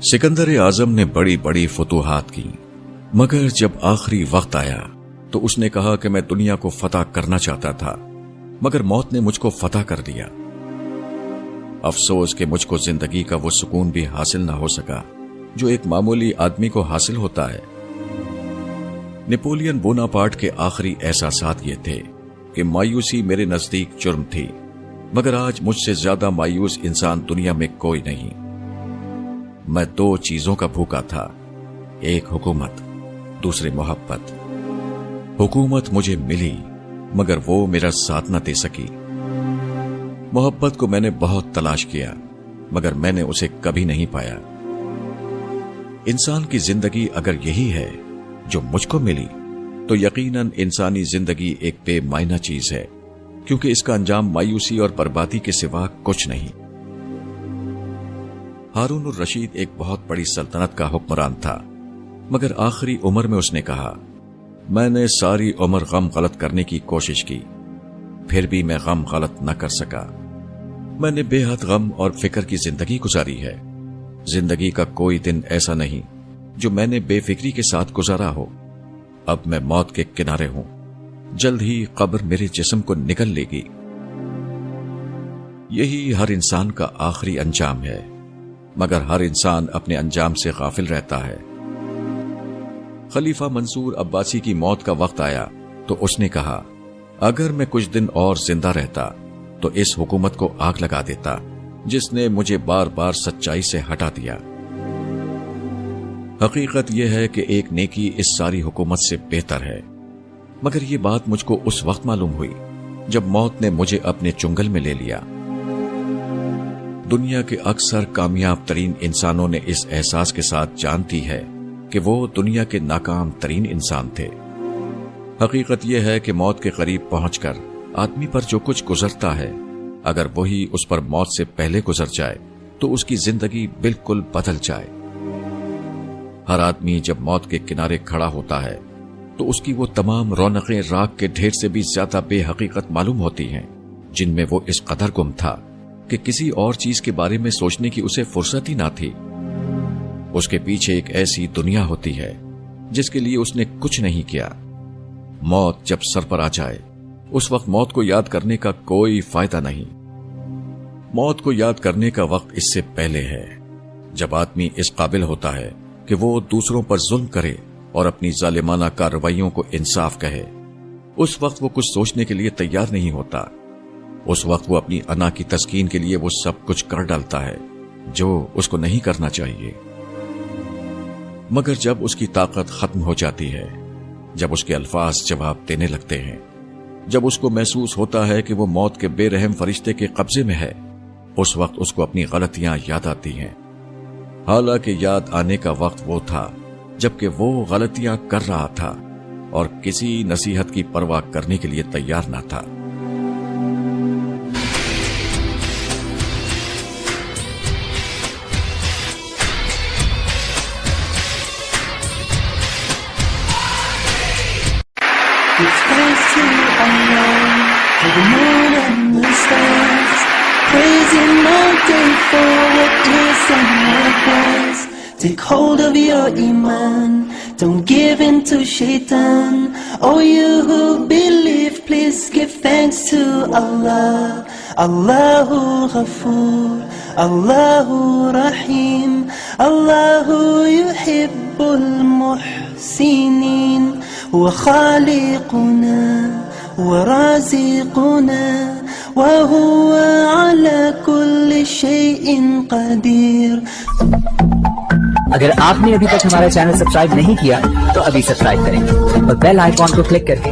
सिकंदर आजम ने बड़ी बड़ी फतूहात की, मगर जब आखिरी वक्त आया तो उसने कहा कि मैं दुनिया को फतह करना चाहता था, मगर मौत ने मुझको फतह कर दिया। अफसोस कि मुझको जिंदगी का वो सुकून भी हासिल ना हो सका जो एक मामूली आदमी को हासिल होता है। नेपोलियन बोनापार्ट के आखिरी एहसासात ये थे कि मायूसी मेरे नजदीक जुर्म थी, मगर आज मुझसे ज्यादा मायूस इंसान दुनिया में कोई नहीं। मैं दो चीजों का भूखा था, एक हुकूमत, दूसरी मोहब्बत। हुकूमत मुझे मिली मगर वो मेरा साथ न दे सकी। मोहब्बत को मैंने बहुत तलाश किया मगर मैंने उसे कभी नहीं पाया। इंसान की जिंदगी अगर यही है जो मुझको मिली तो यकीनन इंसानी जिंदगी एक बेमायना चीज है, क्योंकि इसका अंजाम मायूसी और बर्बादी के सिवा कुछ नहीं। हारून रशीद एक बहुत बड़ी सल्तनत का हुक्मरान था, मगर आखिरी उम्र में उसने कहा, मैंने सारी उम्र गम गलत करने की कोशिश की, फिर भी मैं गम गलत न कर सका। मैंने बेहद गम और फिक्र की जिंदगी गुजारी है। जिंदगी का कोई दिन ऐसा नहीं जो मैंने बेफिक्री के साथ गुजारा हो। अब मैं मौत के किनारे हूं, जल्द ही कब्र मेरे जिस्म को निगल लेगी। यही हर इंसान का आखिरी अंजाम है, मगर हर इंसान अपने अंजाम से गाफिल रहता है। खलीफा मंसूर अब्बासी की मौत का वक्त आया तो उसने कहा, अगर मैं कुछ दिन और जिंदा रहता तो इस हुकूमत को आग लगा देता जिसने मुझे बार बार सच्चाई से हटा दिया। हकीकत यह है कि एक नेकी इस सारी हुकूमत से बेहतर है, मगर यह बात मुझको उस वक्त मालूम हुई जब मौत ने मुझे अपने चुंगल में ले लिया। दुनिया के अक्सर कामयाब तरीन इंसानों ने इस एहसास के साथ जान दी है कि वो दुनिया के नाकाम तरीन इंसान थे। हकीकत यह है कि मौत के करीब पहुंचकर आदमी पर जो कुछ गुजरता है, अगर वही उस पर मौत से पहले गुजर जाए तो उसकी जिंदगी बिल्कुल बदल जाए। हर आदमी जब मौत के किनारे खड़ा होता है तो उसकी वो तमाम रौनकें राख के ढेर से भी ज्यादा बेहकीकत मालूम होती हैं, जिनमें वो इस कदर गुम था कि किसी और चीज के बारे में सोचने की उसे फुर्सत ही ना थी। उसके पीछे एक ऐसी दुनिया होती है जिसके लिए उसने कुछ नहीं किया। मौत जब सर पर आ जाए उस वक्त मौत को याद करने का कोई फायदा नहीं। मौत को याद करने का वक्त इससे पहले है, जब आदमी इस काबिल होता है कि वो दूसरों पर जुल्म करे और अपनी जालिमाना कार्रवाइयों को इंसाफ कहे। उस वक्त वो कुछ सोचने के लिए तैयार नहीं होता। उस वक्त वो अपनी अना की तस्कीन के लिए वो सब कुछ कर डालता है जो उसको नहीं करना चाहिए। मगर जब उसकी ताकत खत्म हो जाती है, जब उसके अल्फाज जवाब देने लगते हैं, जब उसको महसूस होता है कि वो मौत के बेरहम फरिश्ते के कब्जे में है, उस वक्त उसको अपनी गलतियां याद आती हैं। हालांकि याद आने का वक्त वो था जबकि वो गलतियां कर रहा था और किसी नसीहत की परवाह करने के लिए तैयार ना था। It's thanks to Allah for the moon and the stars, praising all day for what is and what was. Take hold of your iman, don't give in to shaitan. Oh, you who believe, please give thanks to Allah. Allahu Ghafoor, Allahu Rahim, Allahu yuhibbul muhsinin. هو خالقنا ورازقنا وهو على كل شيء قدير. अगर आपने अभी तक हमारा चैनल सब्सक्राइब नहीं किया तो अभी सब्सक्राइब करें और बेल आइकॉन को क्लिक करके